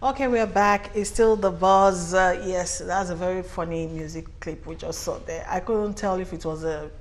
Okay, we are back. It's still the buzz. Yes, that's a very funny music clip we just saw there. I couldn't tell if it was a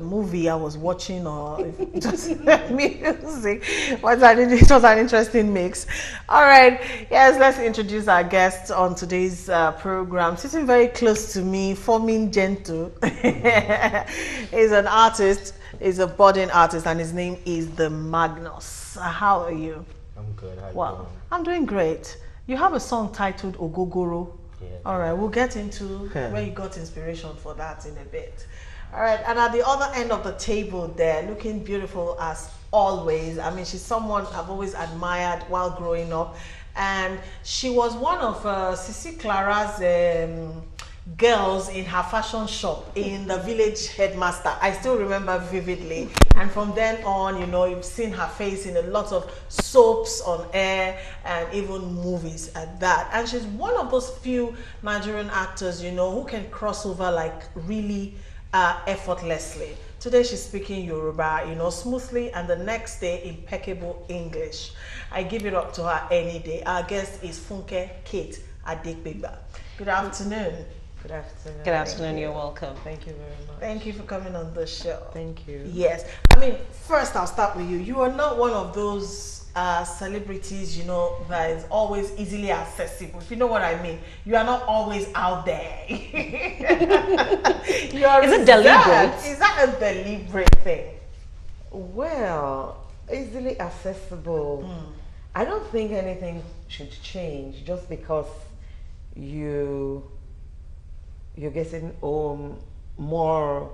movie I was watching or if it was music. It was an interesting mix. All right, yes, let's introduce our guest on today's program. Sitting very close to me, Forming Gentle. He's an artist, he's a budding artist, and his name is The Magnus. How are you? I'm good. How you Well, I'm doing great. You have a song titled Ogogoro. doing? Yeah. All right, we'll get into where you got inspiration for that in a bit. All right, and at the other end of the table there, looking beautiful as always. I mean, she's someone I've always admired while growing up. And she was one of Sisi Clara's girls in her fashion shop in the village headmaster. I still remember vividly. And from then on, you know, you've seen her face in a lot of soaps on air and even movies at that. And she's one of those few Nigerian actors, you know, who can cross over like really effortlessly. Today she's speaking Yoruba, you know, smoothly, and the next day impeccable English. I give it up to her any day. Our guest is Funke Kate Adekbegba. Good afternoon. Good afternoon. Good afternoon, you're welcome. Thank you very much. Thank you for coming on the show. Thank you. Yes. I mean, first I'll start with you. You are not one of those celebrities, you know, that is always easily accessible. If you know what I mean. You are not always out there. You are Is it reserved. deliberate? Is that a deliberate thing? Well, easily accessible. I don't think anything should change just because you're getting more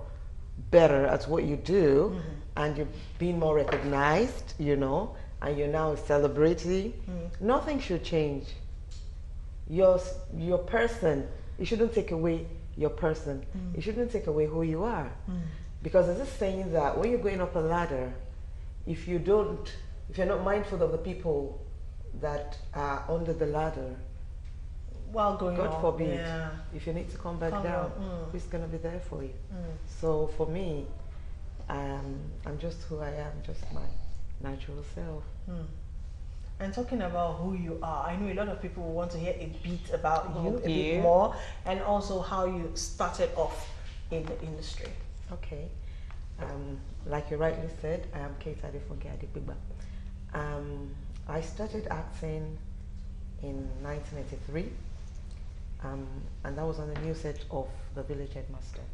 better at what you do, and you're being more recognized, you know, and you're now a celebrity. Nothing should change. Your person, it shouldn't take away your person. It shouldn't take away who you are. Because there's this saying that when you're going up a ladder, if you're not mindful of the people that are under the ladder, While going God on. forbid, Yeah. if you need to come back Come down, on, who's going to be there for you? So for me, I'm just who I am, just my natural self. And talking about who you are, I know a lot of people want to hear a bit about you, a you. bit more, and also how you started off in the industry. Okay. Like you rightly said, I am Kate Adefunke Adekbegba. I started acting in 1983, and that was on the new set of The Village Headmaster.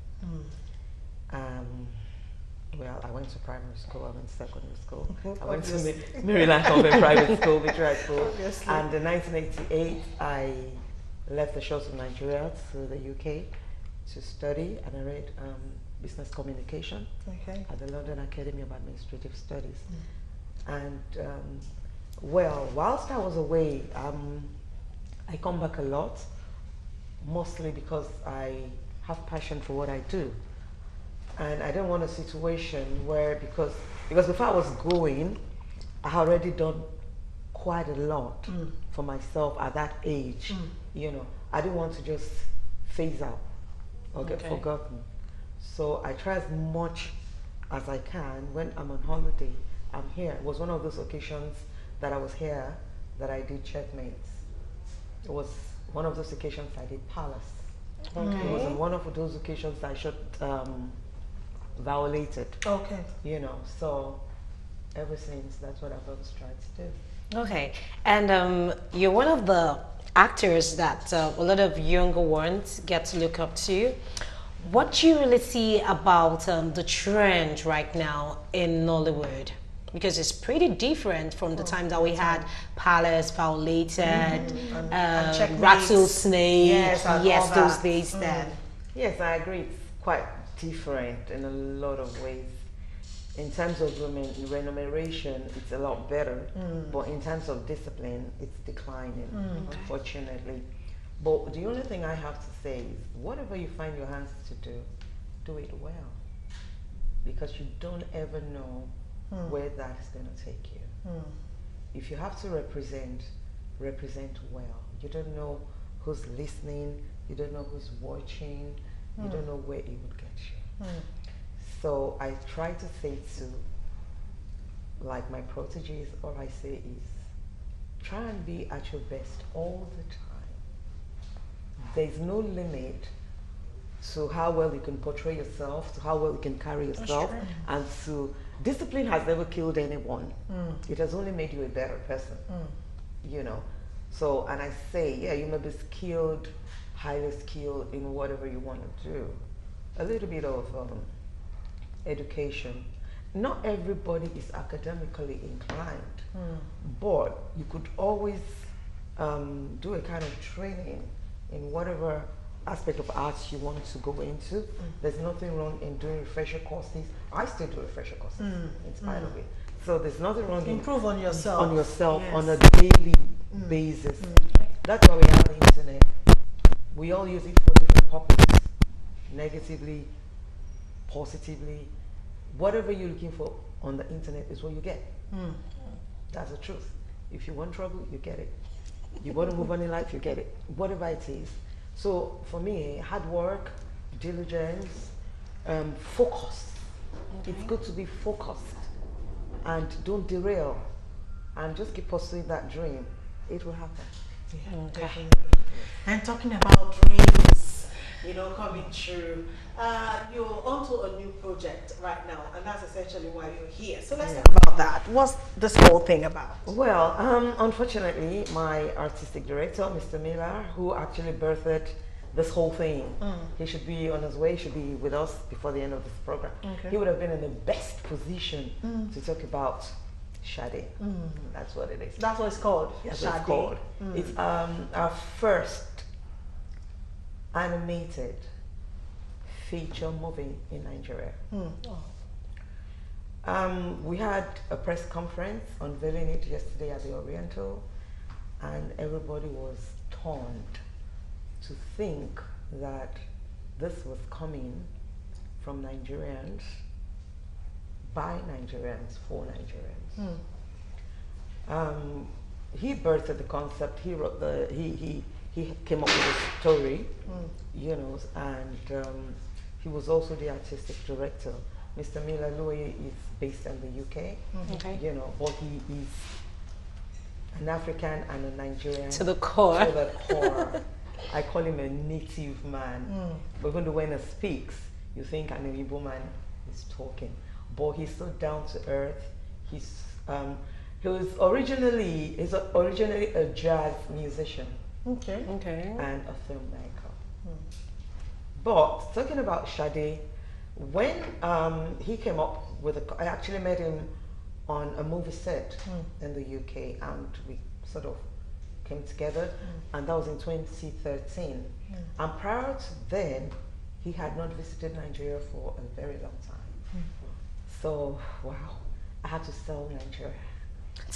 Well, I went to primary school, I went to secondary school. I went to Maryland Convent Private School, Victoria School. Obviously. And in 1988, I left the shores of Nigeria to the UK to study, and I read business communication Okay. at the London Academy of Administrative Studies. And well, whilst I was away, I come back a lot, mostly because I have passion for what I do. And I didn't want a situation where, because before I was going, I had already done quite a lot for myself at that age. You know, I didn't want to just phase out or get Okay. forgotten. So I try as much as I can. When I'm on holiday, I'm here. It was one of those occasions that I was here that I did Checkmates. It was one of those occasions I did Palace. It was on one of those occasions I shot Violated. Okay. You know, so ever since, that's what I've always tried to do. Okay, and you're one of the actors that a lot of younger ones get to look up to. What do you really see about the trend right now in Nollywood? Because it's pretty different from the time that we had Palace, Violated, and Checkmates. Rattlesnake, Yes, and all those that. days then. Yes, I agree. It's quite different in a lot of ways. In terms of remuneration, it's a lot better, but in terms of discipline, it's declining, unfortunately. But the only thing I have to say is, whatever you find your hands to do it well, because you don't ever know where that is going to take you. If you have to represent well. You don't know who's listening, you don't know who's watching, you don't know where it would get you. So I try to say to, like, my proteges, all I say is, try and be at your best all the time. There's no limit to how well you can portray yourself, to how well you can carry yourself, and to discipline has never killed anyone. It has only made you a better person. You know. So, and I say, yeah, you may be skilled, highly skilled in whatever you want to do. A little bit of education. Not everybody is academically inclined, but you could always do a kind of training in whatever aspect of arts you want to go into. There's nothing wrong in doing refresher courses. I still do refresher courses in spite of it. So there's nothing wrong in improve on yourself. yes. On a daily basis. That's why we have the internet. We all use it for different purposes. Negatively, positively. Whatever you're looking for on the internet is what you get. That's the truth. If you want trouble, you get it. You want to move on in life, you get it. Whatever it is. So for me, hard work, diligence, focus. It's good to be focused and don't derail and just keep pursuing that dream. It will happen. Yeah, definitely. And talking about dreams, you know, coming true, you're onto a new project right now, and that's essentially why you're here. So let's talk about that. What's this whole thing about? Well, unfortunately, my artistic director, Mr. Miller, who actually birthed this whole thing, he should be on his way, should be with us before the end of this program. He would have been in the best position to talk about Shade. That's what it is. That's what it's called. That's what it's called. It's our first animated feature movie in Nigeria. We had a press conference unveiling it yesterday at the Oriental, and everybody was stunned to think that this was coming from Nigerians, by Nigerians, for Nigerians. He birthed the concept. He wrote he came up with the story, you know, and he was also the artistic director. Mr. Miller Louis is based in the UK, you know, but he is an African and a Nigerian to the core. To the core. I call him a native man. But when he speaks, you think an Igbo man is talking. But he's so down to earth. He was originally a jazz musician. And a filmmaker. But talking about Shade, when he came up with I actually met him on a movie set in the UK, and we sort of came together, and that was in 2013. And prior to then, he had not visited Nigeria for a very long time. So, wow, I had to sell Nigeria.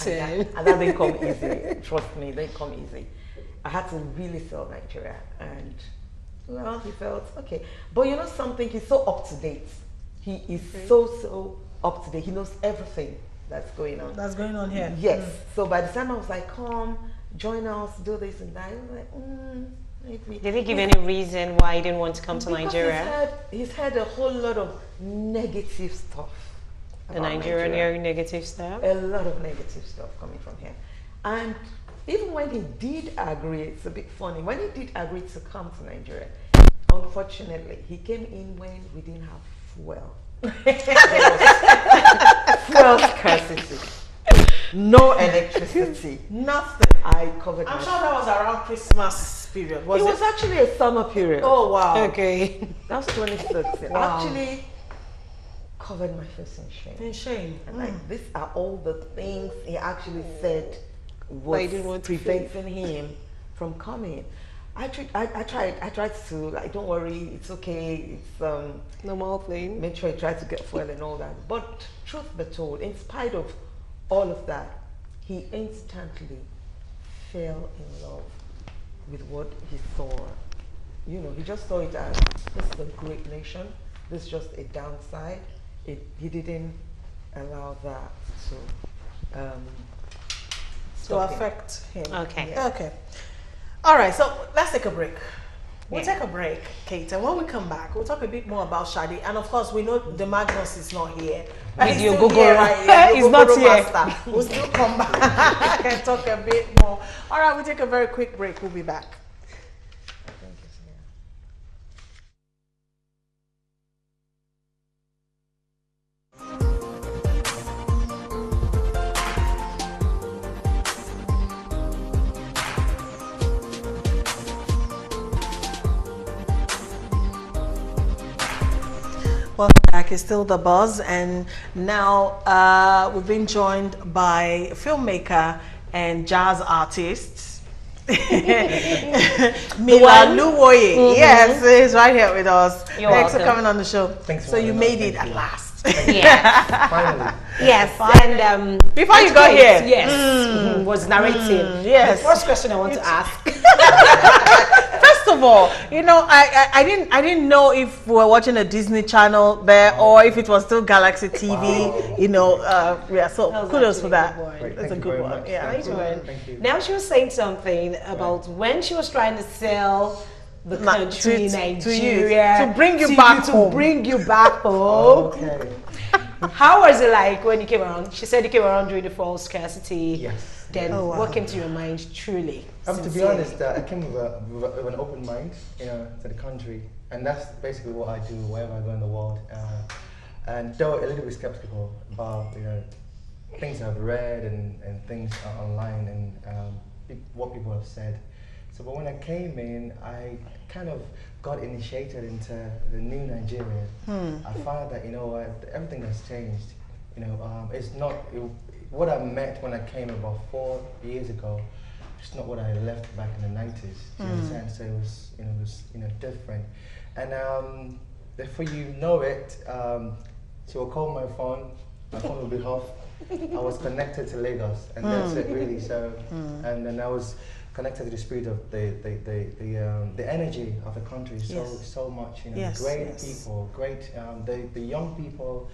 And that didn't come easy. Trust me, they come easy. I had to really sell Nigeria, and well, he felt okay. But you know something, he's so up to date. He is so up to date. He knows everything that's going on. That's going on here. Yes. So by the time I was like, come, join us, do this and that, he was like, maybe. Did he give any reason why he didn't want to come to Nigeria? He's had a whole lot of negative stuff. The Nigerian negative stuff? A lot of negative stuff coming from him. And even when he did agree, it's a bit funny, when he did agree to come to Nigeria, unfortunately, he came in when we didn't have fuel. Fuel scarcity. No electricity. Nothing. I covered I'm sure that was around Christmas period. It was actually a summer period. Oh, wow. Okay. That was 2013. Wow. Actually, covered my face in shame. In shame. And like, these are all the things he actually said was preventing him from coming. I tried to, like, don't worry, it's okay, it's normal thing. Make sure I try to get fuel and all that. But truth be told, in spite of all of that, he instantly fell in love with what he saw. You know, he just saw it as, this is a great nation, this is just a downside. He didn't allow that to affect him. Okay. Yeah. Okay. All right, so let's take a break. We'll take a break, Kate, and when we come back, we'll talk a bit more about Sade. And of course, we know the Magnus is not here. With He's your still Google, here, right? he's not here. Master. We'll still come back and talk a bit more. All right, we'll take a very quick break. We'll be back. Welcome back. It's still The Buzz, and now we've been joined by a filmmaker and jazz artist, Mila Luwoye. Yes, he's right here with us. Thanks for coming on the show. Thanks. So you made it at last. Yeah. Finally. Yes. And Before you got here, yes, was narrating. yes. The first question I want to ask. First of all, you know, I didn't know if we were watching a Disney Channel there or if it was still Galaxy TV. Wow. You know, yeah. So That was kudos for that. actually a good one. Great, That's a thank you good very one. much. Yeah. Thank you. Right. Thank you. Now she was saying something about when she was trying to sell the country, Nigeria, to bring you back home. To bring you back home. Okay. How was it like when you came around? She said you came around during the fall scarcity. Yes. Then Oh, wow. what came to your mind truly? To be sincerely? honest, I came with an open mind, you know, to the country, and that's basically what I do wherever I go in the world. And though a little bit skeptical about, you know, things I've read and things online and what people have said. So, but when I came in, I kind of got initiated into the new Nigeria. I found that, you know, everything has changed. You know, it's not what I met when I came about 4 years ago. It's not what I left back in the 90s. Do you understand? So it was, different. And before you know it, she will call my phone will be off. I was connected to Lagos, and that's it really. So, and then I was connected to the spirit of the energy of the country so much. You know, great people, great the young people,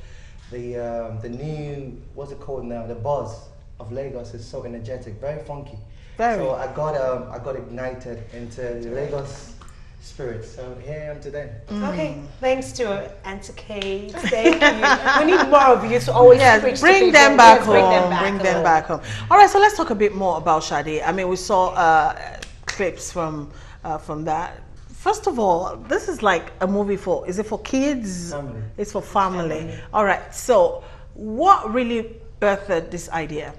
the new, what's it called now? The buzz of Lagos is so energetic, very funky. So I got ignited into the Lagos spirit. So here I am today. Okay, thanks to Auntie Kate. Thank you. We need more of you to always preach bring to them people. back Yes, home. Bring them back home. All right, so let's talk a bit more about Sade. I mean, we saw clips from that. First of all, this is like a movie is it for kids? Family. It's for family. All right. So, what really birthed this idea?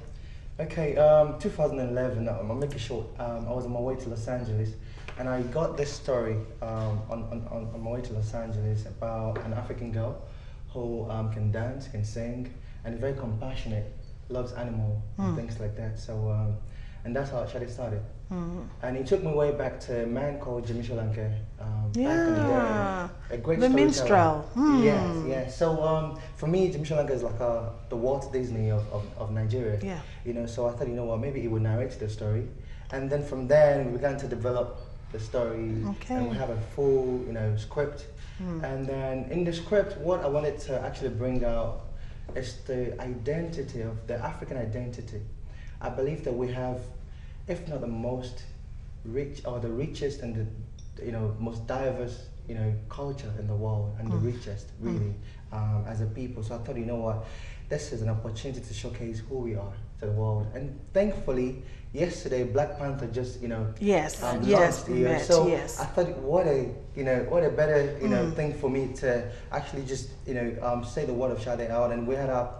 Okay, 2011. I'll make it short. I was on my way to Los Angeles. And I got this story on my way to Los Angeles about an African girl who can dance, can sing, and is very compassionate, loves animals and things like that. So, and that's how Sade started. And he took me way back to a man called Jimmy Sholanke. Back in the day. A great The storyteller. minstrel. Yes, yes. So for me, Jimmy Sholanke is like the Walt Disney of Nigeria. Yeah. You know, so I thought, you know what, maybe he would narrate the story. And then from there, we began to develop the story, and we have a full, script. And then in the script, what I wanted to actually bring out is the identity of the African identity. I believe that we have, if not the most rich or the richest and the most diverse culture in the world, and the richest really as a people. So I thought, you know what, this is an opportunity to showcase who we are to the world. And thankfully, yesterday Black Panther just launched. So I thought, what a better thing for me to actually just say the word of Sade out. And we had our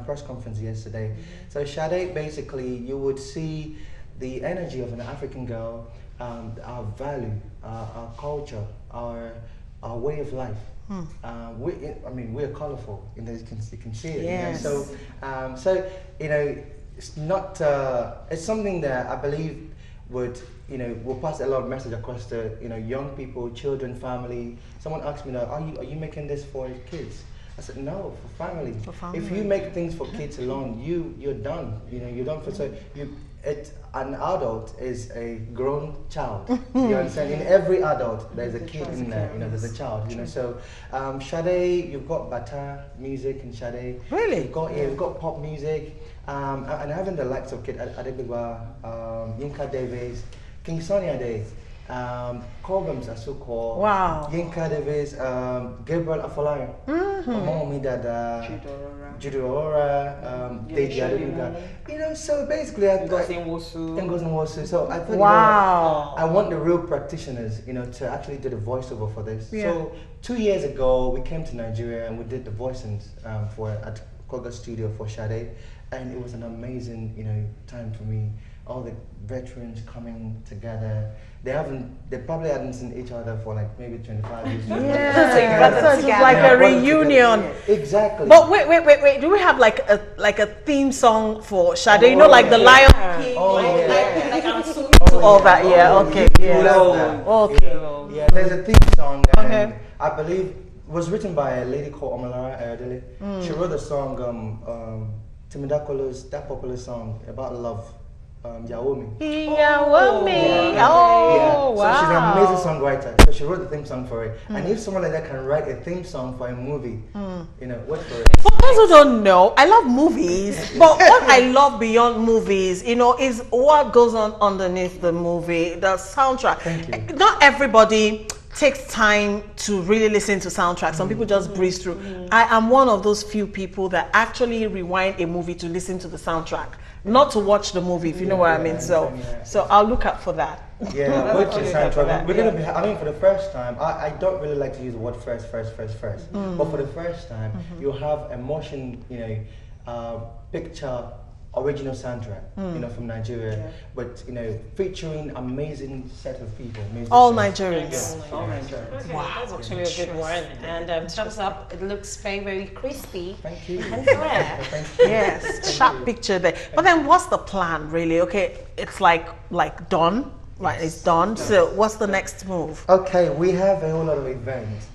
press conference yesterday. So Sade, basically, you would see the energy of an African girl, our value, our culture, our way of life. We're colorful. You can see it. Yes. So it's not. It's something that I believe will pass a lot of message across to young people, children, family. Someone asked me, are you making this for kids? I said, no, for family. If you make things for kids alone, you're done. You're done for an adult is a grown child. You understand? In every adult, there's a kid in there. There's a child. So Sade, you've got Bata music in Sade. Really? You've got pop music, and having the likes of Kid Adebigba, Yinka Davis, King Sunny Ade. Programs are so called. Wow. Yinka Davis, Gabriel Afolayan, Momi Dada, Judy Aurora, Deji Adeluga. You know, so basically, Ngozi Nwosu. Ngozi Nwosu. So I thought, Wow. I want the real practitioners, to actually do the voiceover for this. Yeah. So 2 years ago, we came to Nigeria and we did the voicings at Koga Studio for Sade, and it was an amazing, time for me. All the veterans coming together. They probably hadn't seen each other for like maybe 25 years. Yeah, so it's like a reunion. Exactly. But wait. Do we have like a theme song for Sade? Like the Lion King, like I'm so into all that. Yeah. Okay. Yeah. Okay. Yeah. There's a theme song, and Okay. I believe it was written by a lady called Omalara Ayodele. She wrote the song Timidakolo's that popular song about love. Yaomi. Yaomi. Yeah. Oh, So wow. she's an amazing songwriter. So she wrote the theme song for it. And if someone like that can write a theme song for a movie, wait for it. For those who don't know, I love movies, but what I love beyond movies, is what goes on underneath the movie, the soundtrack. Thank you. Not everybody takes time to really listen to soundtracks. Some people just breeze through. I am one of those few people that actually rewind a movie to listen to the soundtrack, not to watch the movie, if you know what I mean. So I'll look out for that. Yeah, which is soundtrack. We're gonna be. For the first time, I don't really like to use the word first. But for the first time, you'll have a motion, picture original soundtrack, from Nigeria, but featuring amazing set of people. All Nigerians. All Nigerians. Wow, that's actually a good one. And thumbs up. It looks very, very crispy. Thank you. And clear. Thank you. Yes, sharp picture there. But then what's the plan really? Okay, it's like done, right? It's done. So what's the next move? Okay, we have a whole lot of events,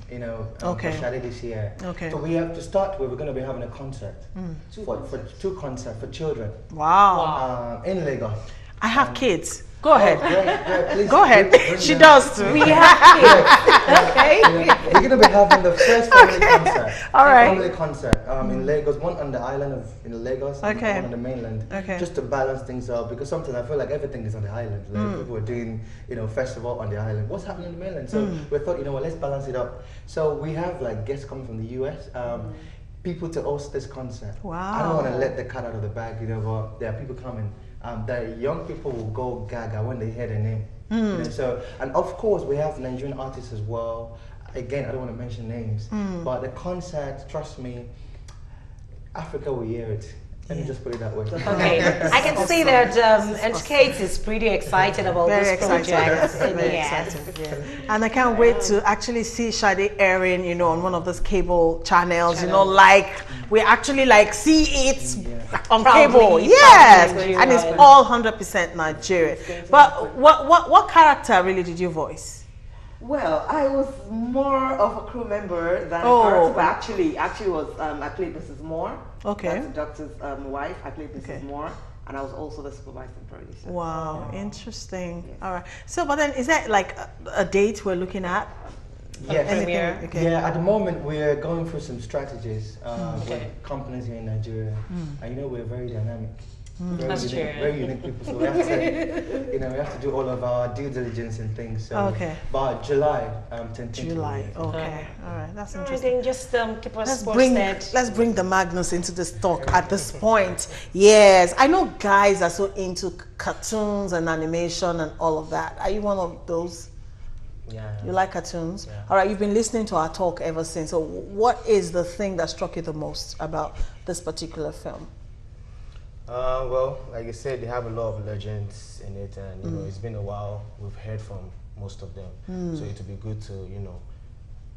Okay. for Sade this year. Okay. So we have to start with, we're going to be having a concert for two concerts for children Wow. in Lagos. I have kids. Go ahead. Great, please, Go ahead. bring She them. does too. We have okay. We're going to be having the first family concert. All right. Family concert in Lagos, one on the island in Lagos, and Okay. one on the mainland. Okay. Just to balance things out, because sometimes I feel like everything is on the island. Like people are doing, festival on the island. What's happening on the mainland? So we thought, let's balance it up. So we have like guests coming from the US. People to host this concert. Wow. I don't want to let the cat out of the bag, but there are people coming. The young people will go gaga when they hear their name. So, and of course, we have Nigerian artists as well. Again, I don't want to mention names, but the concert, trust me, Africa will hear it. Let me just put it that way. Okay, I can see that and Kate is pretty excited about Very this excited. project. Very Yes. excited. Yeah. And I can't wait to actually see Sade airing, on one of those cable channels. Like we actually see it on Proudly, cable. Yes, proudly and it's Nigerian. all 100% Nigerian. But what character really did you voice? Well, I was more of a crew member than Oh. a character, but actually was I played Mrs. Moore. Okay. That's the doctor's wife. I played Mrs. Okay. Moore, and I was also the supervising producer. Wow, interesting. All right. So, but then is that like a date we're looking at? Yes. Premiere. Okay. Yeah, at the moment we're going through some strategies with companies here in Nigeria, and we're very dynamic, That's true. very unique people. So we have to, we have to do all of our due diligence and things. So, Okay. But July, 10th. July. Okay. All right. That's All right, interesting. then just keep us Let's posted. bring the Magnus into this talk at this point. Yes, I know guys are so into cartoons and animation and all of that. Are you one of those? Yeah. You like cartoons? Yeah. All right, you've been listening to our talk ever since. So what is the thing that struck you the most about this particular film? Well, like you said, they have a lot of legends in it, and it's been a while. We've heard from most of them, so it would be good to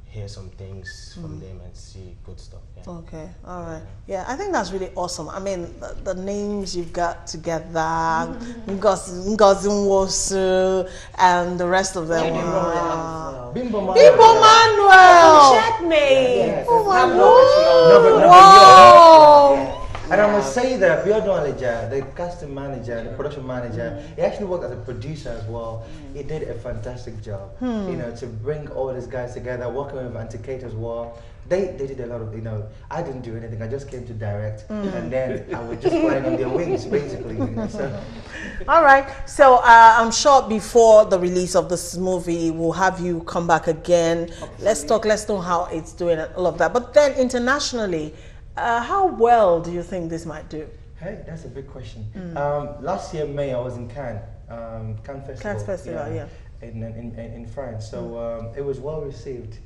hear some things from them and see good stuff. Yeah. Okay, all right. Yeah, I think that's really awesome. I mean, the names you've got together, Ngozi Nwosu, and the rest of them. Wow. Bimbo Manuel! Checkmate. Yes. Oh my No, but Whoa! And I must say that Biodun Alija, the casting manager, the production manager, he actually worked as a producer as well. He did a fantastic job, to bring all these guys together, working with Auntie Kate as well. they did a lot of, you know, I didn't do anything. I just came to direct, and then I was just flying on their wings, basically. You know, so. All right. So I'm sure before the release of this movie, we'll have you come back again. Let's know how it's doing and all of that. But then internationally, how well do you think this might do? Hey, that's a big question. Last year, May, I was in Cannes, Cannes Festival. Cannes Festival, yeah. In France. So it was well received.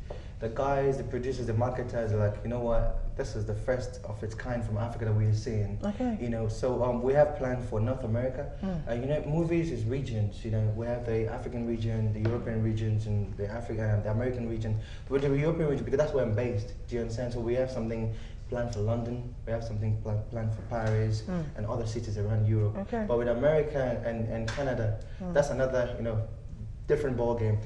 The guys, the producers, the marketers are like, you know what, this is the first of its kind from Africa that we're seeing. Okay. You know, so we have plans for North America. You know, movies is regions. You know, we have the African region, the European regions, and the American region. With the European region, because that's where I'm based. Do you understand? So we have something planned for London. We have something planned for Paris and other cities around Europe. Okay. But with America and Canada, that's another, you know, different ball game.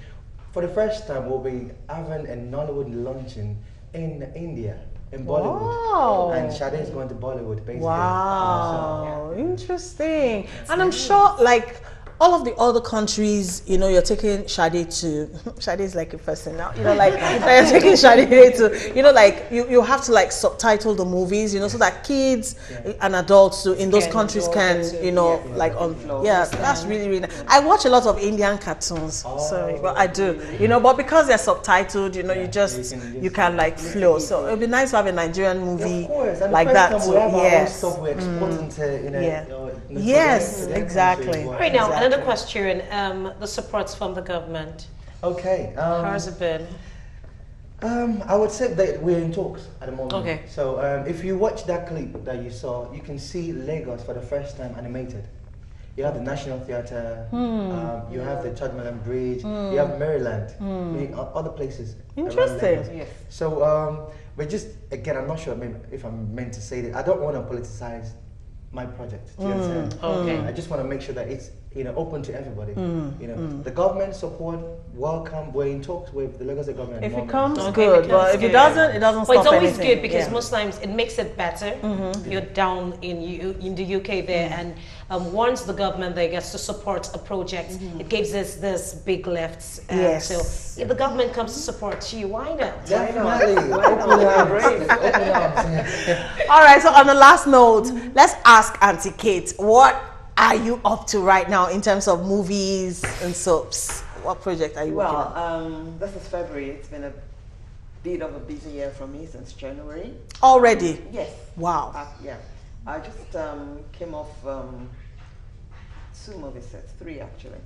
For the first time, we'll be having a Nollywood launching in India, in Bollywood. Wow. And Sade is going to Bollywood, basically. Wow, So, yeah. interesting. And I'm sure, like, all of the other countries, you know, you're taking Sade to, Sade is like a person now, you know, like, you're taking Sade to, you know, like, you have to, like, subtitle the movies, you know, so that kids and adults in those countries can, you know, like, that's really, really nice. I watch a lot of Indian cartoons, sorry, but I do, you know, but because they're subtitled, you know, you can, like, flow. So it would be nice to have a Nigerian movie like that. We have our own stuff we're exporting to, you know, yes, exactly. Right now, another question, the supports from the government. Okay. How's it been? I would say that we're in talks at the moment. Okay. So if you watch that clip that you saw, you can see Lagos for the first time animated. You have the National Theatre, you have the Todmorden Bridge, you have Maryland, other places. Interesting. Yes. So but just, again, I'm not sure if I'm meant to say that. I don't want to politicize my project. Do you understand? Okay. I just want to make sure that it's, you know, open to everybody. You know, the government support, welcome. We're in talks with the Lagos government. If at the it moment. comes, good. But if it doesn't, it doesn't stop But it's always anything. good because most times it makes it better. You're down in the UK there, and once the government there gets to support a project, it gives us this big lifts. Yes. So if the government comes to support you, why not? Definitely. Open arms. Open arms. All right. So on the last note, let's ask Auntie Kate, what are you up to right now in terms of movies and soaps? What project are you working on? Well, this is February. It's been a bit of a busy year for me since January. Already? Yes. Wow. Yeah. I just came off 2 movie sets, 3 actually.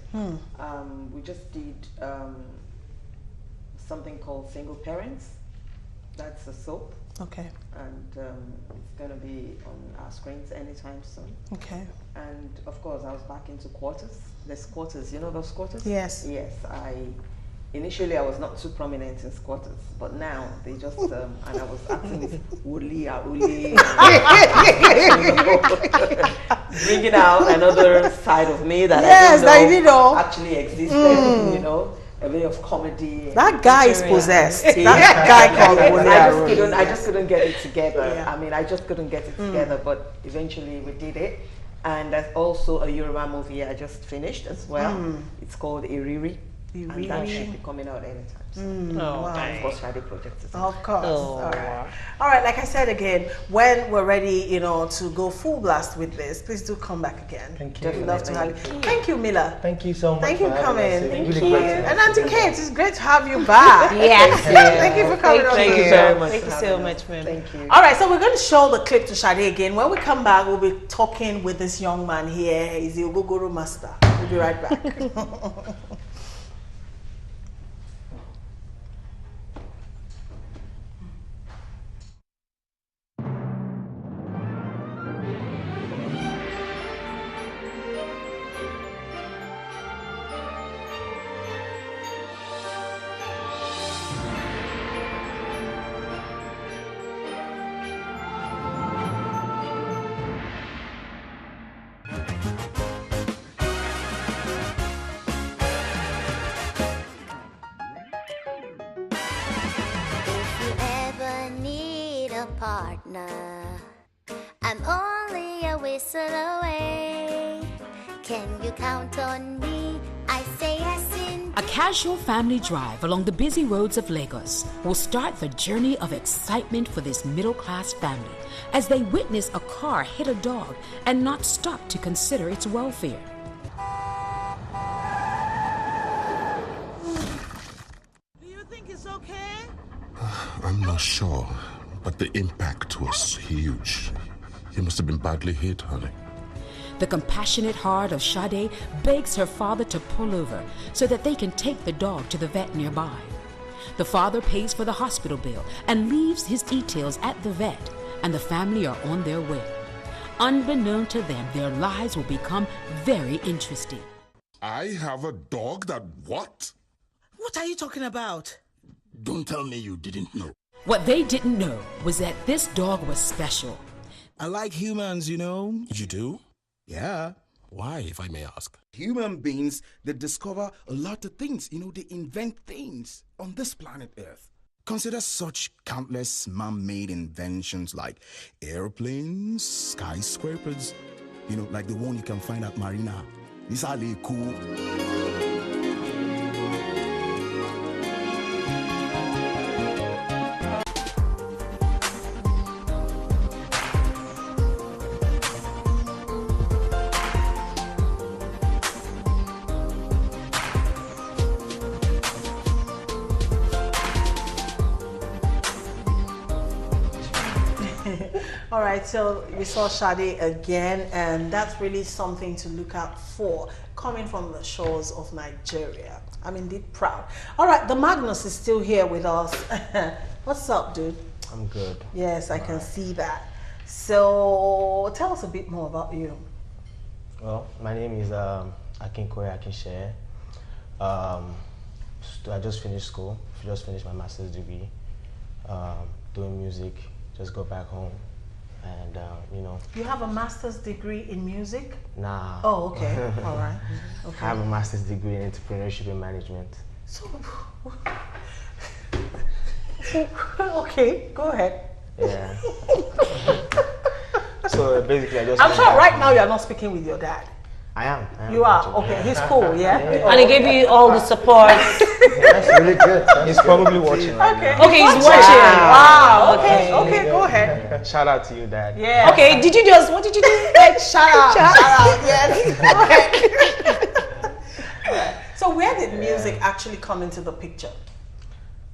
We just did something called Single Parents. That's a soap. Okay. And it's going to be on our screens anytime soon. Okay. And of course, I was back into Quarters. There's Quarters, you know those Quarters? Yes. Yes. Initially I was not too prominent in Quarters, but now they just and I was acting with Uli, bringing out another side of me that I didn't know actually existed. You know, a bit of comedy. That guy is possessed. That guy called Uli. I just couldn't get it together. I mean, I just couldn't get it together, but eventually we did it. And there's also a Yoruba movie I just finished as well. It's called Iriri. And that should be coming out anytime soon. Wow. Of course, Friday Project is Of course. All right. Like I said again, when we're ready, you know, to go full blast with this, please do come back again. Thank you. We'd love to have you. Thank you, Mila. Thank you so much. Thank you for coming. Thank you. And Auntie Kate, it's great to have you back. Yes. Thank you for coming on. Thank you very much. Thank you so much, ma'am. Thank you. All right, so we're going to show the clip to Sade again. When we come back, we'll be talking with this young man here. He's the Ogogoro master. We'll be right back. Partner, I'm only a whistle away. Can you count on me? I say yes indeed. A casual family drive along the busy roads of Lagos will start the journey of excitement for this middle-class family as they witness a car hit a dog and not stop to consider its welfare. Do you think it's okay? I'm not sure, but the impact was huge. He must have been badly hit, honey. The compassionate heart of Sade begs her father to pull over so that they can take the dog to the vet nearby. The father pays for the hospital bill and leaves his details at the vet, and the family are on their way. Unbeknown to them, their lives will become very interesting. I have a dog that what? What are you talking about? Don't tell me you didn't know. What they didn't know was that this dog was special. I like humans, you know. You do? Yeah. Why, if I may ask? Human beings, they discover a lot of things. You know, they invent things on this planet Earth. Consider such countless man-made inventions like airplanes, skyscrapers, you know, like the one you can find at Marina. These are really cool. All right, so we saw Sade again, and that's really something to look out for, coming from the shores of Nigeria. I'm indeed proud. All right, the Magnus is still here with us. What's up, dude? I'm good. Yes, I can see that. So tell us a bit more about you. Well, my name is Akinkoya Akinshe. I just finished school. Just finished my master's degree. Doing music. Just go back home, and you know. You have a master's degree in music? Nah. Oh, okay. All right. Okay. I have a master's degree in entrepreneurship and management. So, okay, go ahead. Yeah. So basically, I just. I'm sure right now you're not speaking with your dad. I am. You are? Okay, he's cool, yeah? And he gave you all the support. That's really good. He's probably watching right now. Okay, he's watching. Wow, okay, go ahead. Shout out to you, Dad. Yeah. Okay, what did you do? Like, shout out, yes. Go ahead. So where did music actually come into the picture?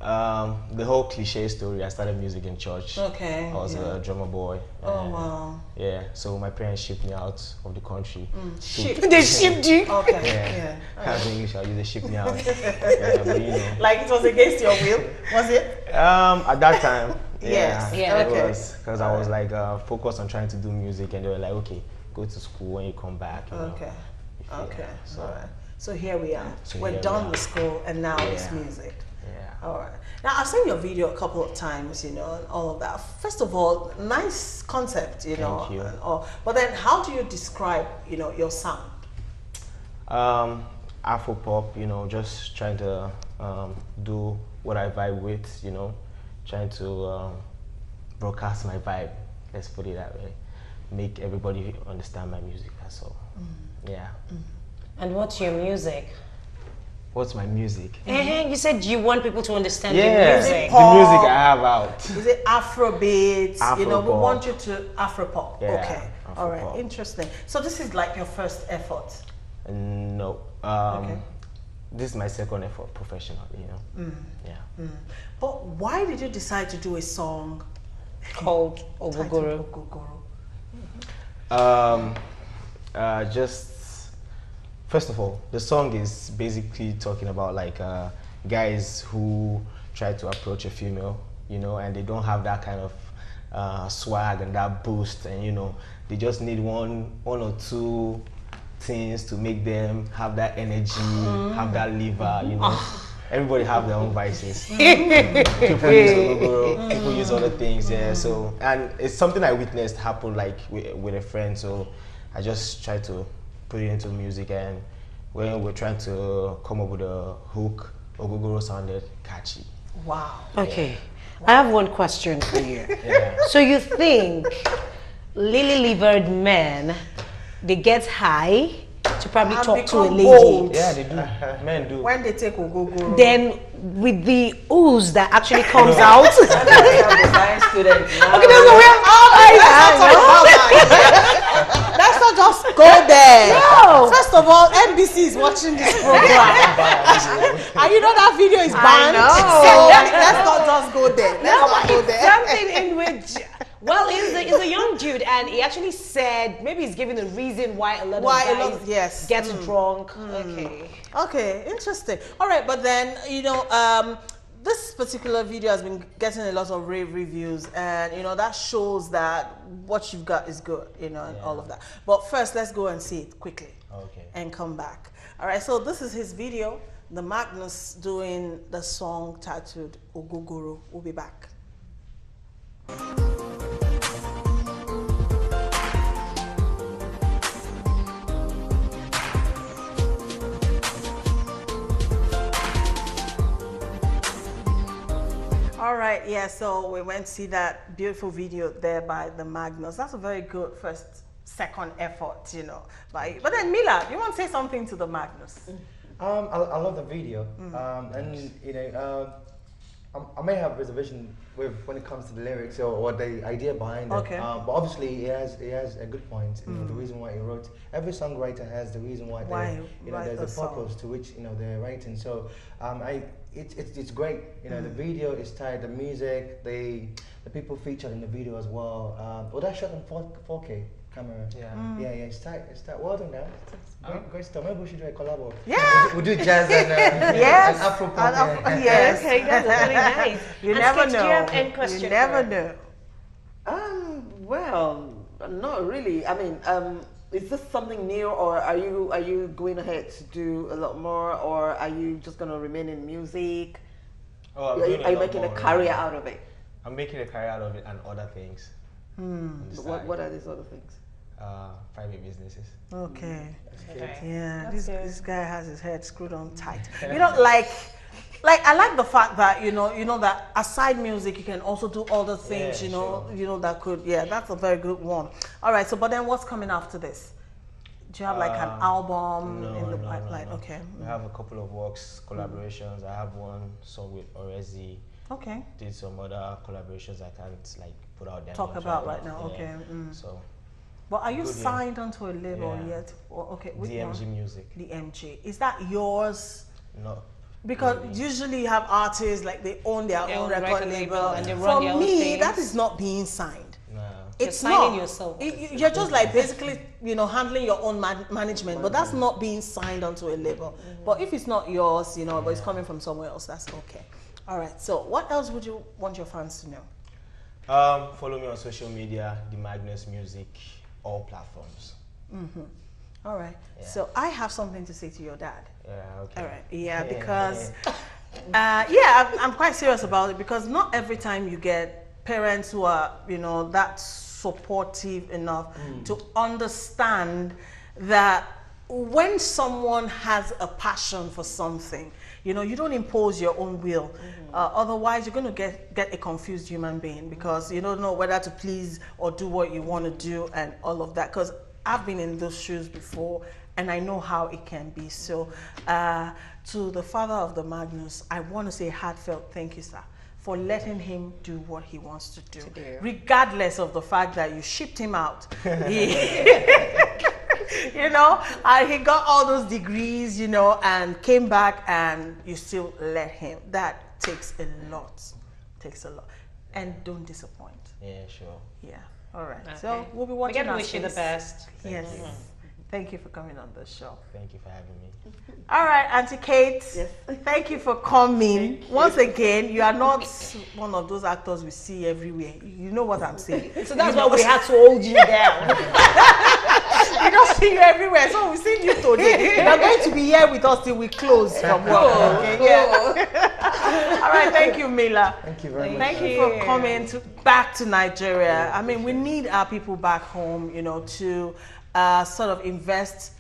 The whole cliche story. I started music in church. Okay. I was a drummer boy. Oh, wow. Yeah. So my parents shipped me out of the country. They shipped you. Okay. Yeah. As English, I use they shipped me out. Yeah, but you know. Like it was against your will, was it? At that time. Yes. Yeah. It was because I was like focused on trying to do music, and they were like, okay, go to school when you come back. You know. Okay. Okay. So, All right. So here we are. So We're here done we are. with school, and now it's music. Yeah. All right. Now I've seen your video a couple of times, you know, and all of that. First of all, nice concept, you know. Thank you. And all. But then, how do you describe, you know, your sound? Afro pop, you know, just trying to do what I vibe with, you know, trying to broadcast my vibe. Let's put it that way. Make everybody understand my music. That's all. Yeah. And what's your music? What's my music? You said you want people to understand Yeah, your music. the music I have out. Is it Afro beats? You know, we Afro-pop. want you to Afro pop. Yeah, Okay. All right. Afro-pop. Interesting. So this is like your first effort. No. Okay. This is my second effort professionally, you know. Yeah. But why did you decide to do a song Called titled Ogogoro. Ogogoro? Just first of all, the song is basically talking about like guys who try to approach a female, you know, and they don't have that kind of swag and that boost, and you know, they just need one or two things to make them have that energy, have that liver, you know. Everybody have their own vices. People use Ogogoro, people use other things, yeah. So, and it's something I witnessed happen like with a friend. So, I just tried to put it into music, and when we're trying to come up with a hook, Ogogoro sounded catchy. Wow. Okay. I have one question for you. Yeah. So you think lily-livered men, they get high to probably And talk to a become lady. bold. Yeah, they do. Men do. When they take Ogogoro. Then with the ooze that actually comes out. That's what the science students now. Okay, that's what we have. Let's not just go there. No. First of all, NBC is watching this program. And you know that video is banned. know. So let's not just go there. Let's not go there. Something in which, well, he's a young dude, and he actually said maybe he's giving a reason why a lot of guys yes. get drunk. Okay. Okay, interesting. All right, but then, you know, this particular video has been getting a lot of rave reviews, and, you know, that shows that what you've got is good, you know, and all of that. But first, let's go and see it quickly. Okay. And come back. All right, so this is his video, the Magnus doing the song titled Ogogoro. We'll be back. All right, yeah, so we went to see that beautiful video there by the Magnus. That's a very good second effort, you know. But then Mila, you want to say something to the Magnus? I love the video, and you know, I may have reservation with when it comes to the lyrics or the idea behind it. Okay. But obviously, it has a good point. You know, the reason why he wrote. Every songwriter has the reason why they, you know, there's a purpose to which, you know, they're writing. So, it's great. You know, the video is tight. The music, the people featured in the video as well. Well, that's shot in 4K camera. Yeah. Yeah, it's tight. It's tight. Well done, now. Great stuff. Maybe we should do a collabo. Yeah. We'll do jazz and yes. and Afro pop. Yes. Okay, that's really nice. You And never Sketch, know. do you have any question You never for know. Well, not really. I mean, is this something new, or are you going ahead to do a lot more, or are you just going to remain in music? Oh, Are you making a career out of it? I'm making a career out of it and other things. on the side. What are these other things? Private businesses. Okay. Okay. Yeah, this guy has his head screwed on tight. You know, like I like the fact that you know that aside music, you can also do other things. Yeah, you know that could. Yeah, that's a very good one. All right. So, but then what's coming after this? Do you have like an album in the pipeline? No. Okay. We have a couple of works, collaborations. I have one song with Orezi. Okay. Did some other collaborations I can't like put out there. Talk about right now. Yeah. Okay. So. But are you signed onto a label yet? Or, okay. DMG Music. DMG. Is that yours? No. Because usually you have artists like they own their own record label, and they run their own For me, things. that is not being signed. No. It's You're signing not. yourself. You're just like basically, handling your own management, but that's not being signed onto a label. But if it's not yours, but it's coming from somewhere else, that's okay. All right. So what else would you want your fans to know? Follow me on social media, The Magnus Music, all platforms. All right. Yeah. So I have something to say to your dad. Yeah. Okay. All right. Yeah, because I'm quite serious about it, because not every time you get parents who are that supportive enough to understand that when someone has a passion for something, you don't impose your own will. Otherwise, you're going to get a confused human being, because you don't know whether to please or do what you want to do and all of that. Because I've been in those shoes before, and I know how it can be. So to the father of the Magnus, I want to say heartfelt thank you, sir, for letting him do what he wants to do. Regardless of the fact that you shipped him out. He got all those degrees, and came back, and you still let him. That takes a lot. And don't disappoint. Yeah, sure. Yeah. All right. Okay. So we'll be watching. We gotta wish you the best. Yes. Thank you for coming on the show. Thank you for having me. All right, Auntie Kate. Yes. Thank you for coming. Once again, you are not one of those actors we see everywhere. You know what I'm saying. So that's why we had to hold you down. I don't see you everywhere, so we see you today. You're going to be here with us till we close from work. Okay? Yeah. All right, thank you, Mila. Thank you very much. Thank you for coming back to Nigeria. I mean, we need our people back home, to sort of invest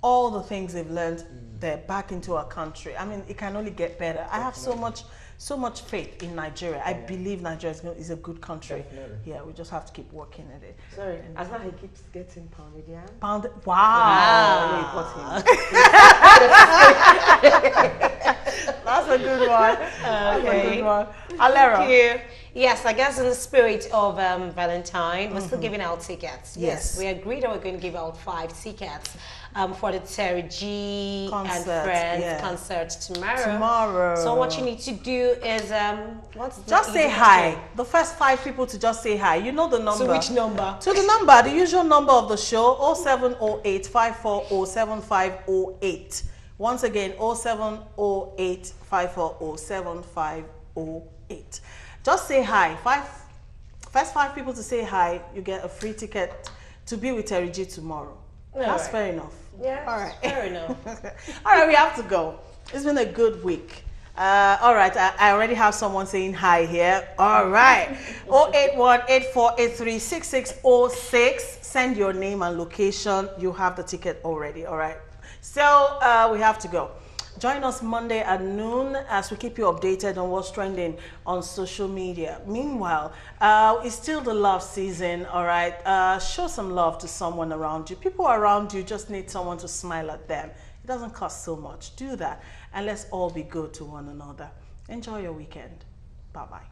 all the things they've learned there back into our country. I mean, it can only get better. I have so much so much faith in Nigeria. I believe Nigeria is a good country. Definitely. Yeah, we just have to keep working at it. Sorry, as long as he keeps getting pounded, yeah? Pound. Wow. That's a good one. That's a good one. Alera. Thank you. Yes, I guess in the spirit of Valentine, we're still giving out tickets. Yes. We agreed that we're going to give out 5 tickets for the Terry G Concert, and Friends yeah. concert tomorrow. Tomorrow. So what you need to do is, just say hi. The first 5 people to just say hi. You know the number. So which number? To the number, the usual number of the show, 0708 54 7508. Once again, 0708 54 7508. Just say hi. First 5 people to say hi, you get a free ticket to be with Terry G tomorrow. That's fair enough. Yeah, all right. Fair enough. All right, we have to go. It's been a good week. All right, I already have someone saying hi here. All right. 081-8483-6606. Send your name and location. You have the ticket already. All right. So we have to go. Join us Monday at noon as we keep you updated on what's trending on social media. Meanwhile, it's still the love season, all right? Show some love to someone around you. People around you just need someone to smile at them. It doesn't cost so much. Do that, and let's all be good to one another. Enjoy your weekend. Bye-bye.